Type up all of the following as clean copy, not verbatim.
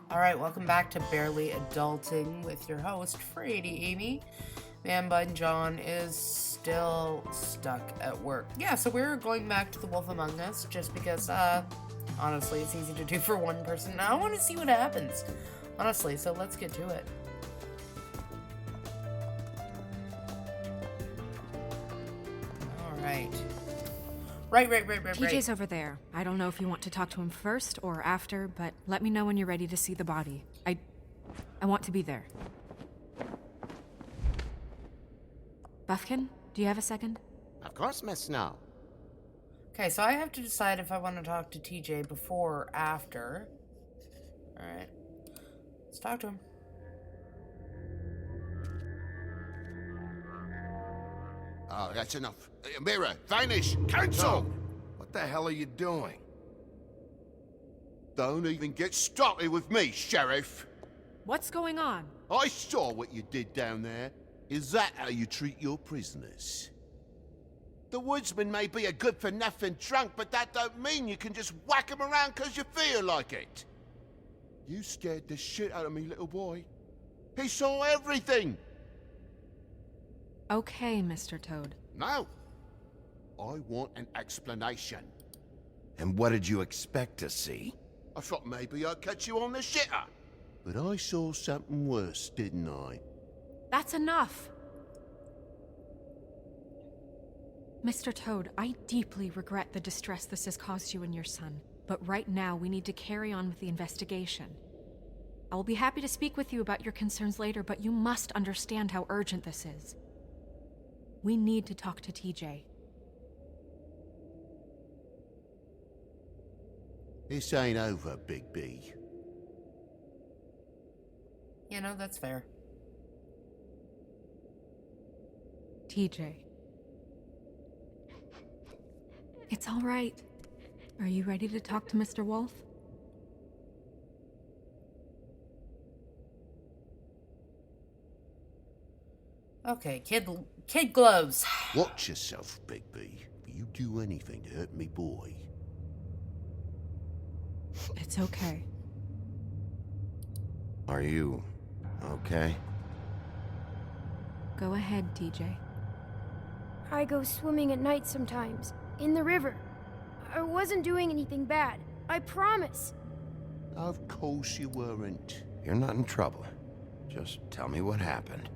Alright, welcome back to Barely Adulting with your host, Frady Amy. Man Bun John is still stuck at work. Yeah, so we're going back to The Wolf Among Us just because, honestly, it's easy to do for one person. Now I want to see what happens. Honestly, so let's get to it. Alright. Right. TJ's over there. I don't know if you want to talk to him first or after, but let me know when you're ready to see the body. I want to be there. Buffkin, do you have a second? Of course, Miss Snow. Okay, so I have to decide if I want to talk to TJ before or after. Alright. Let's talk to him. Oh, that's enough. Mirror, vanish, cancel! No. What the hell are you doing? Don't even get started with me, Sheriff. What's going on? I saw what you did down there. Is that how you treat your prisoners? The woodsman may be a good-for-nothing drunk, but that don't mean you can just whack him around because you feel like it. You scared the shit out of me, little boy. He saw everything. Okay, Mr. Toad. No. I want an explanation. And what did you expect to see? I thought maybe I'd catch you on the shitter. But I saw something worse, didn't I? That's enough! Mr. Toad, I deeply regret the distress this has caused you and your son, but right now we need to carry on with the investigation. I will be happy to speak with you about your concerns later, but you must understand how urgent this is. We need to talk to TJ. This ain't over, Big B. You know, that's fair. TJ. It's all right. Are you ready to talk to Mr. Wolf? Okay, kid gloves. Watch yourself, Big B. If you do anything to hurt me, boy. It's okay. Are you okay? Go ahead, TJ. I go swimming at night sometimes, in the river. I wasn't doing anything bad, I promise. Of course you weren't. You're not in trouble. Just tell me what happened.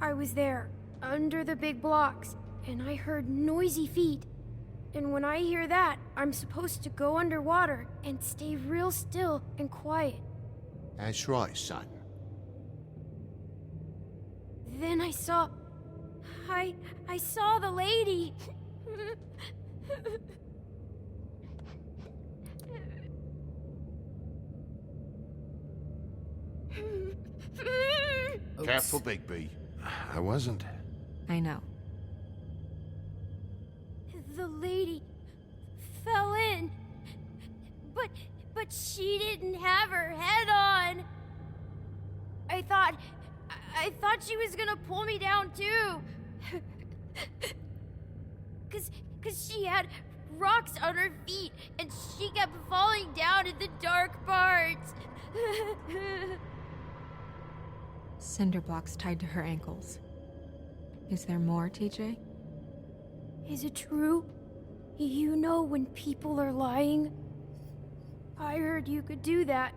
I was there, under the big blocks, and I heard noisy feet. And when I hear that, I'm supposed to go underwater and stay real still and quiet. That's right, son. Then I saw the lady. Oops. Careful, Big B. I wasn't. I know. The lady fell in. But she didn't have her head on. I thought she was gonna pull me down too. Cause she had rocks on her feet and she kept falling down in the dark parts. Cinder blocks tied to her ankles. Is there more, TJ? Is it true? You know when people are lying? I heard you could do that.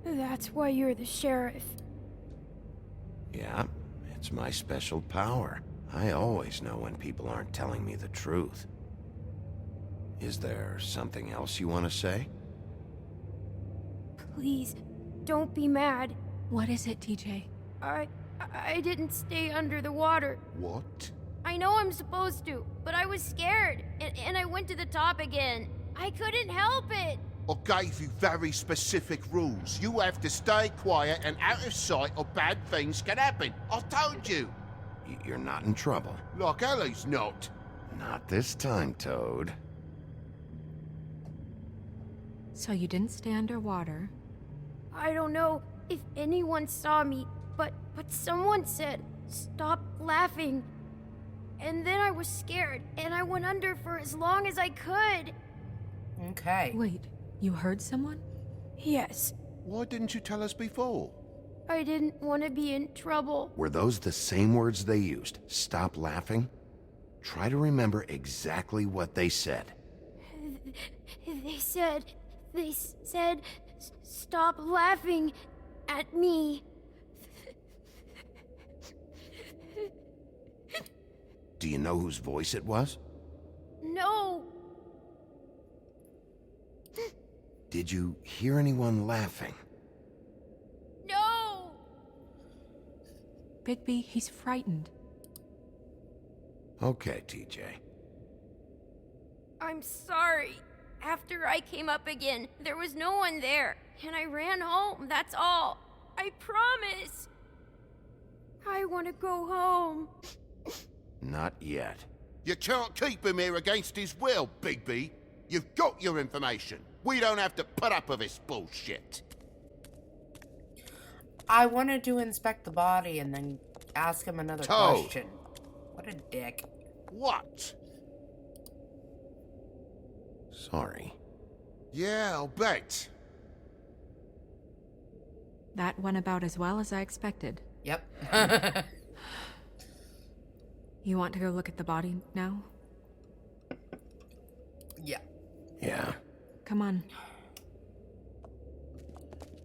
That's why you're the sheriff. Yeah, it's my special power. I always know when people aren't telling me the truth. Is there something else you want to say? Please, don't be mad. What is it, TJ? I didn't stay under the water. What? I know I'm supposed to, but I was scared, and I went to the top again. I couldn't help it. I gave you very specific rules. You have to stay quiet and out of sight or bad things can happen. I told you. You're not in trouble. Like Ellie's not. Not this time, Toad. So you didn't stay underwater. I don't know if anyone saw me, but someone said, "Stop laughing." And then I was scared, and I went under for as long as I could. Okay. Wait, You heard someone? Yes. Why didn't you tell us before? I didn't want to be in trouble. Were those the same words they used? Stop laughing? Try to remember exactly what they said. They said, stop laughing at me. Do you know whose voice it was? No. Did you hear anyone laughing? No. Bigby, he's frightened. Okay, TJ. I'm sorry. After I came up again, there was no one there, and I ran home, that's all. I promise. I want to go home. Not yet. You can't keep him here against his will, Bigby. You've got your information. We don't have to put up with this bullshit. I wanted to inspect the body and then ask him another Toad. question. What a dick. What? Sorry. Yeah, I'll bet. That went about as well as I expected. Yep. You want to go look at the body now? Yeah. Yeah. Come on.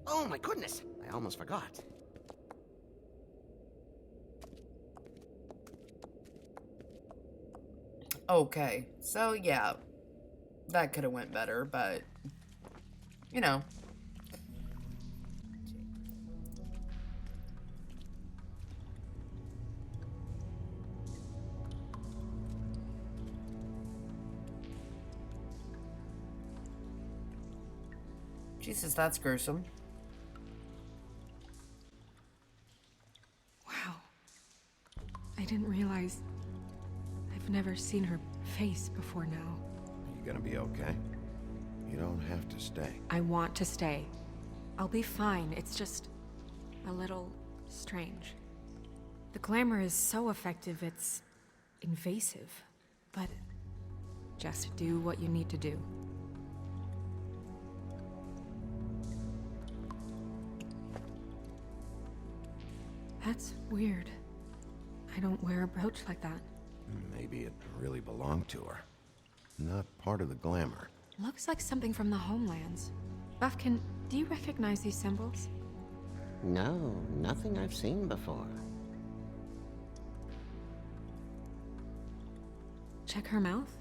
Oh my goodness, I almost forgot. Okay. So, yeah. That could have went better, but... You know. Jesus, that's gruesome. Wow. I didn't realize... I've never seen her face before now. You gonna be okay? You don't have to stay. I want to stay. I'll be fine. It's just... a little... strange. The glamour is so effective, it's... invasive. But... just do what you need to do. That's weird. I don't wear a brooch like that. Maybe it really belonged to her. Not part of the glamour. Looks like something from the homelands. Buffkin, do you recognize these symbols? No, nothing I've seen before. Check her mouth.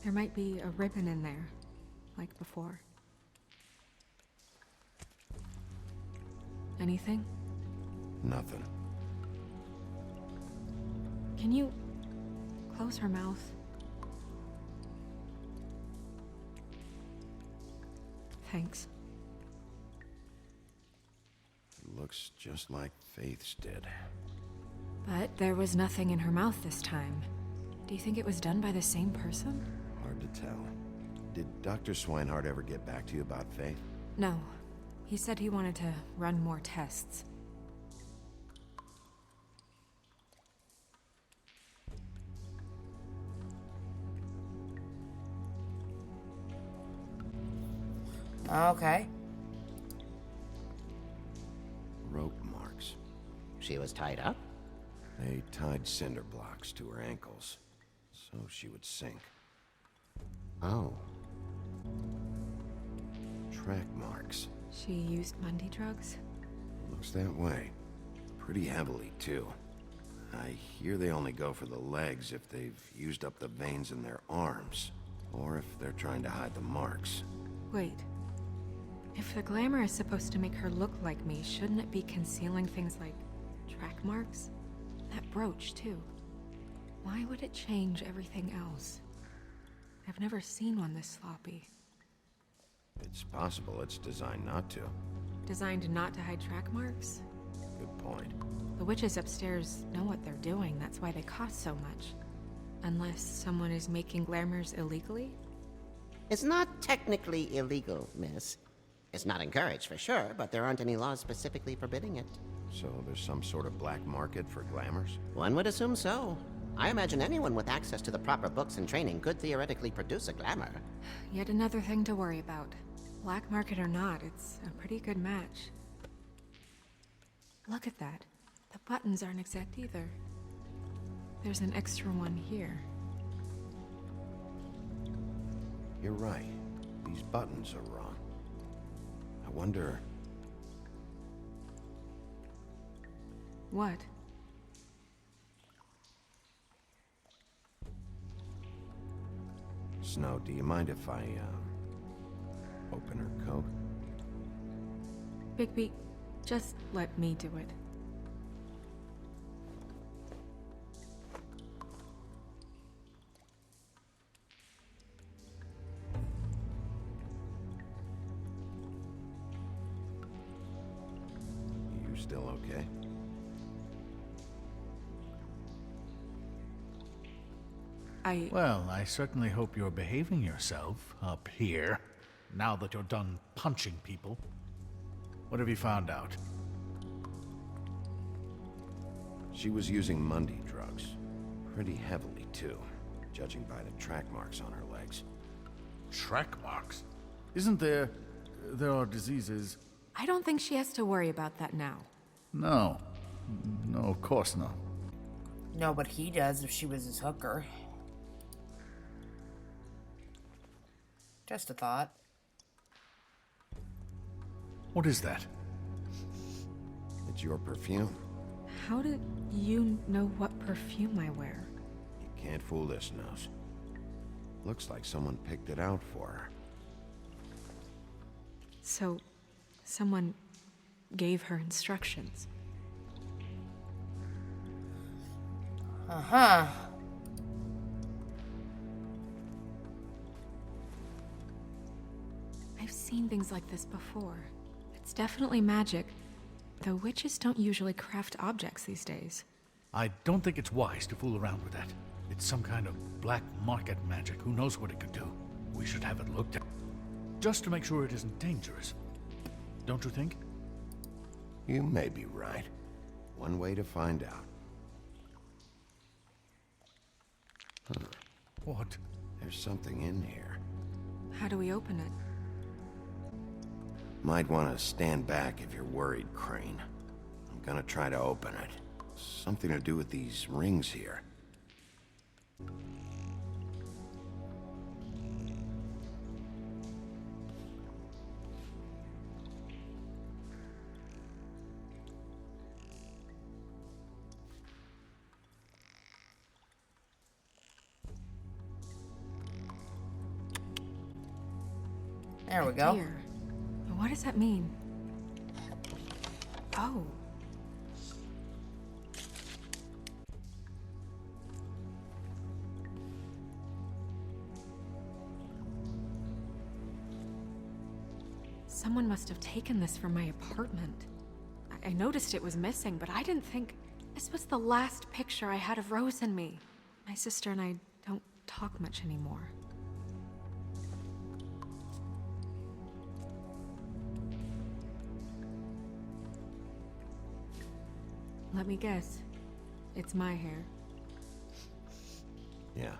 There might be a ribbon in there, like before. Anything? Nothing. Can you close her mouth? Thanks. Looks just like Faith's did. But there was nothing in her mouth this time. Do you think it was done by the same person? Hard to tell. Did Dr. Swinehart ever get back to you about Faith? No. He said he wanted to run more tests. Okay. Rope marks. She was tied up? They tied cinder blocks to her ankles, so she would sink. Oh. Track marks. She used Mundy drugs? Looks that way. Pretty heavily, too. I hear they only go for the legs if they've used up the veins in their arms, or if they're trying to hide the marks. Wait. If the glamour is supposed to make her look like me, shouldn't it be concealing things like track marks? That brooch, too. Why would it change everything else? I've never seen one this sloppy. It's possible it's designed not to. Designed not to hide track marks? Good point. The witches upstairs know what they're doing, that's why they cost so much. Unless someone is making glamours illegally? It's not technically illegal, miss. It's not encouraged for sure, but there aren't any laws specifically forbidding it. So there's some sort of black market for glamours? One would assume so. I imagine anyone with access to the proper books and training could theoretically produce a glamour. Yet another thing to worry about. Black market or not, it's a pretty good match. Look at that. The buttons aren't exact either. There's an extra one here. You're right. These buttons are wrong. I wonder... What? Snow, do you mind if I, open her coat? Bigby, just let me do it. You still okay? Well, I certainly hope you're behaving yourself up here, now that you're done punching people. What have you found out? She was using Mundy drugs. Pretty heavily, too, judging by the track marks on her legs. Track marks? Isn't there... there are diseases... I don't think she has to worry about that now. No. No, of course not. No, but he does if she was his hooker. Just a thought. What is that? It's your perfume. How did you know what perfume I wear? You can't fool this nose. Looks like someone picked it out for her. So, someone gave her instructions. Uh-huh. I've seen things like this before. It's definitely magic, though witches don't usually craft objects these days. I don't think it's wise to fool around with that. It's some kind of black market magic. Who knows what it could do? We should have it looked at. Just to make sure it isn't dangerous. Don't you think? You may be right. One way to find out. Huh. What? There's something in here. How do we open it? Might want to stand back if you're worried, Crane. I'm gonna try to open it. Something to do with these rings here. There we go. Dear. What does that mean? Oh. Someone must have taken this from my apartment. I noticed it was missing, but I didn't think... This was the last picture I had of Rose and me. My sister and I don't talk much anymore. Let me guess. It's my hair. Yeah.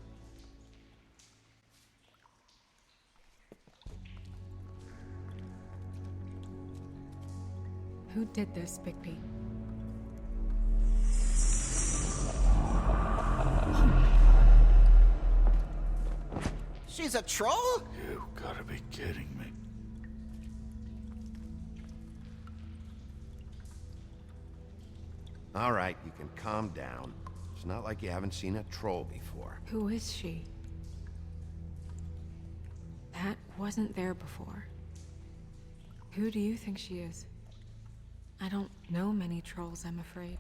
Who did this, Bigby? She's a troll? You gotta be kidding me. All right, you can calm down. It's not like you haven't seen a troll before. Who is she? That wasn't there before. Who do you think she is? I don't know many trolls, I'm afraid.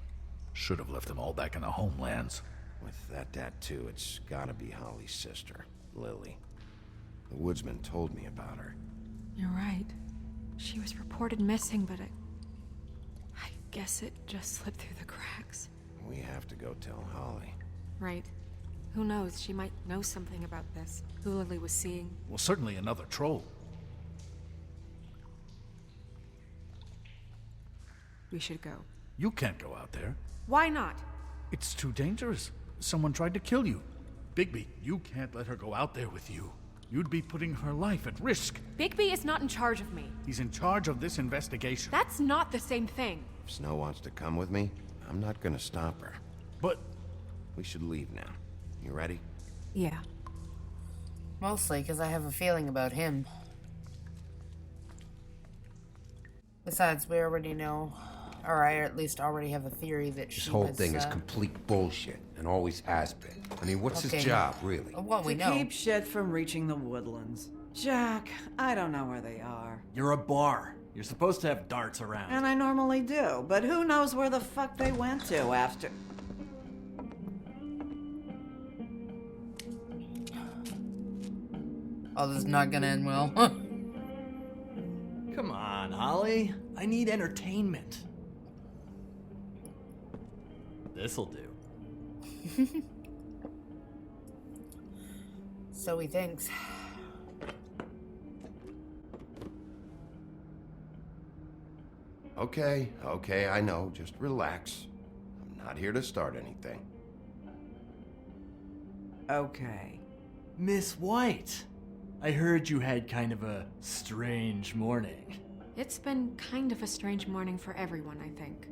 Should have left them all back in the homelands. With that tattoo, it's gotta be Holly's sister, Lily. The woodsman told me about her. You're right. She was reported missing, but I guess it just slipped through the cracks. We have to go tell Holly. Right. Who knows, she might know something about this. Who Lily was seeing. Well, certainly another troll. We should go. You can't go out there. Why not? It's too dangerous. Someone tried to kill you. Bigby, you can't let her go out there with you. You'd be putting her life at risk. Bigby is not in charge of me. He's in charge of this investigation. That's not the same thing. If Snow wants to come with me, I'm not gonna stop her. But We should leave now. You ready? Yeah. Mostly because I have a feeling about him. Besides, we already know, or I at least already have a theory that This whole thing is complete bullshit, and always has been. I mean, what's Okay. his job, really? Well, we To know. keep shit from reaching the woodlands. Jack, I don't know where they are. You're a bar. You're supposed to have darts around. And I normally do, but who knows where the fuck they went to after. Oh, this is not gonna end well. Come on, Holly. I need entertainment. This'll do. So he thinks. Okay, I know. Just relax. I'm not here to start anything. Okay. Miss White, I heard you had kind of a strange morning. It's been kind of a strange morning for everyone, I think.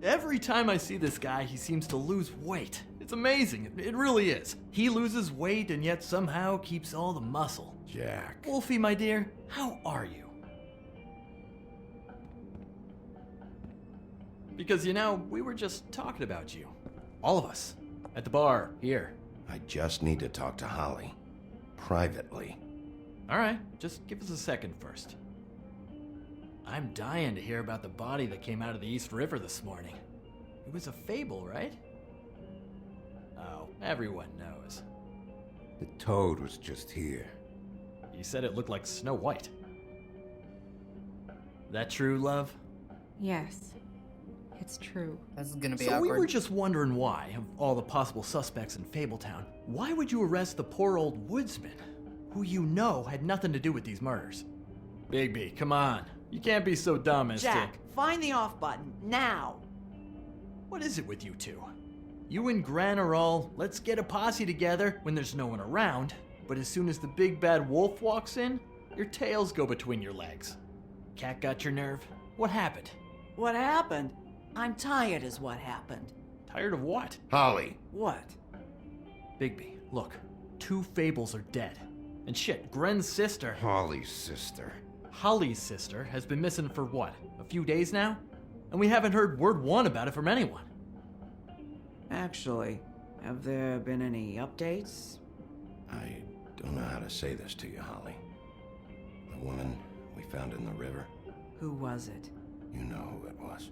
Every time I see this guy, he seems to lose weight. It's amazing. It really is. He loses weight and yet somehow keeps all the muscle. Jack. Wolfie, my dear, how are you? Because, you know, we were just talking about you. All of us. At the bar, here. I just need to talk to Holly. Privately. All right, just give us a second first. I'm dying to hear about the body that came out of the East River this morning. It was a fable, right? Oh, everyone knows. The toad was just here. You said it looked like Snow White. That true, love? Yes. It's true. This is gonna be So awkward. we were just wondering why, of all the possible suspects in Fabletown, why would you arrest the poor old woodsman, who you know had nothing to do with these murders? Bigby, come on. You can't be so dumb as Jack, find the off button, now! What is it with you two? You and Gran are all, let's get a posse together when there's no one around, but as soon as the big bad wolf walks in, your tails go between your legs. Cat got your nerve? What happened? What happened? I'm tired, is what happened. Tired of what? Holly. What? Bigby, look. 2 fables are dead. And shit, Gren's sister, Holly's sister. Holly's sister, has been missing for what, a few days now? And we haven't heard word one about it from anyone. Actually, have there been any updates? I don't know how to say this to you, Holly. The woman we found in the river, Who was it? you know who it was.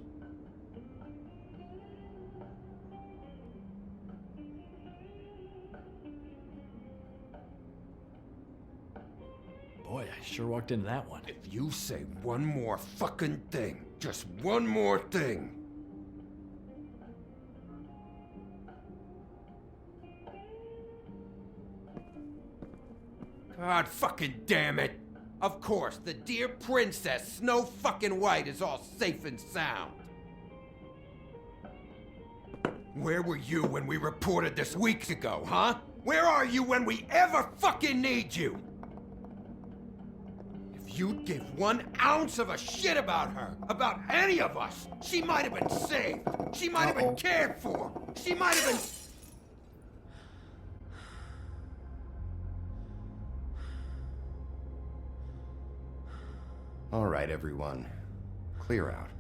Boy, I sure walked into that one. If you say one more fucking thing, just one more thing. God fucking damn it! Of course, the dear princess Snow fucking White is all safe and sound. Where were you when we reported this weeks ago, huh? Where are you when we ever fucking need you? If you'd give 1 ounce of a shit about her, about any of us, she might have been saved. She might have been cared for. She might have been... All right, everyone. Clear out.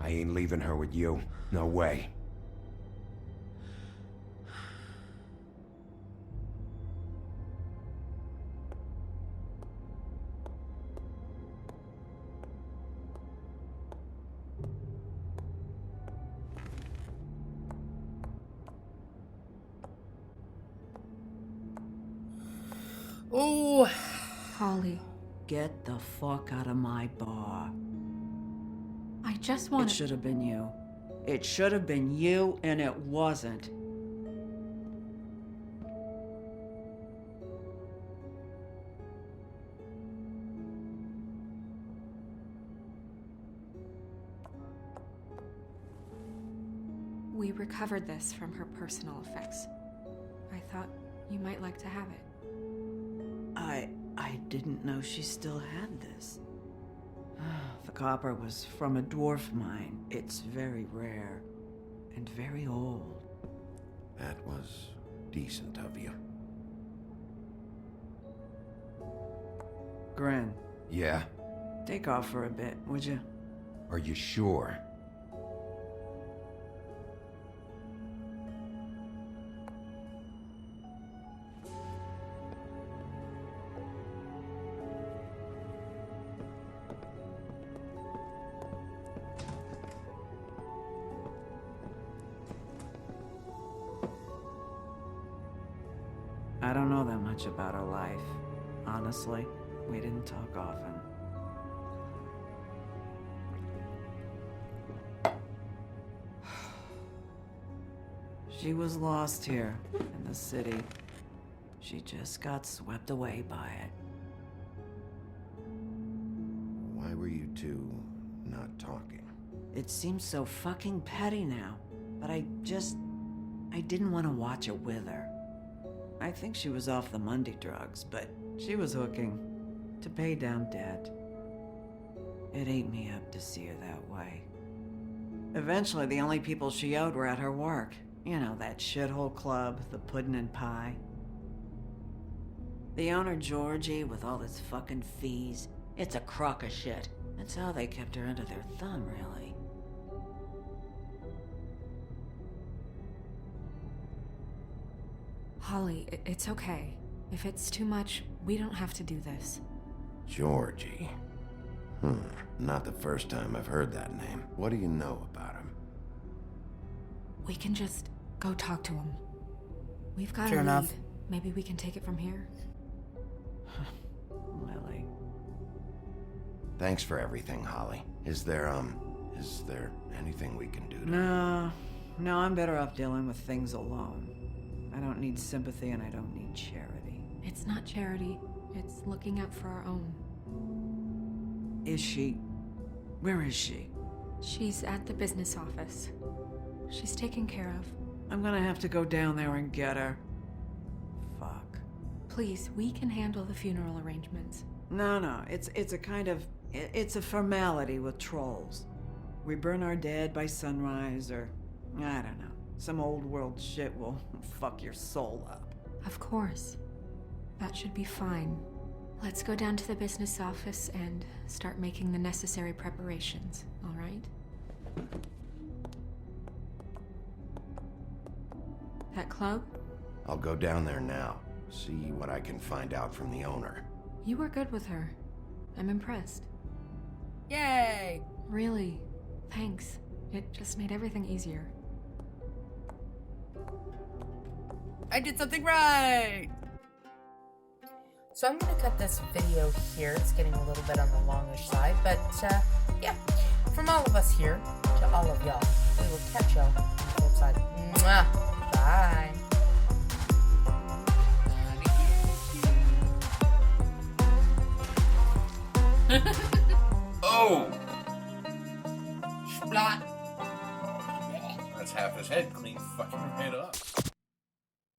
I ain't leaving her with you. No way. Ooh. Holly, Get the fuck out of my bar. I just It want should have been you. It should have been you, and it wasn't. We recovered this from her personal effects. I thought you might like to have it. didn't know she still had this. The copper was from a dwarf mine. It's very rare and very old. That was decent of you. Gren, Yeah? take off for a bit, would you? Are you sure? I don't know that much about her life. Honestly, we didn't talk often. She was lost here in the city. She just got swept away by it. Why were you two not talking? It seems so fucking petty now, but I didn't want to watch it with her. I think she was off the Monday drugs, but she was hooking to pay down debt. It ate me up to see her that way. Eventually, the only people she owed were at her work. You know, that shithole club, the Puddin' and Pie. The owner, Georgie, with all his fucking fees, it's a crock of shit. That's how they kept her under their thumb, really. Holly, it's okay. If it's too much, we don't have to do this. Georgie. Not the first time I've heard that name. What do you know about him? We can just go talk to him. We've got Fair a enough. lead. Maybe we can take it from here. Lily. Thanks for everything, Holly. Is there anything we can do to... No, I'm better off dealing with things alone. I don't need sympathy and I don't need charity. It's not charity. It's looking out for our own. Is she? Where is she? She's at the business office. She's taken care of. I'm gonna have to go down there and get her. Fuck. Please, we can handle the funeral arrangements. No, it's a kind of... It's a formality with trolls. We burn our dead by sunrise, or... I don't know. Some old world shit will fuck your soul up. Of course. That should be fine. Let's go down to the business office and start making the necessary preparations, all right? That club? I'll go down there now. See what I can find out from the owner. You were good with her. I'm impressed. Yay! Really. Thanks. It just made everything easier. I did something right! So I'm gonna cut this video here. It's getting a little bit on the longish side, but yeah. From all of us here to all of y'all, we will catch y'all on the flip side. Mwah! Bye! Oh! Splat! That's half his head clean fucking right up.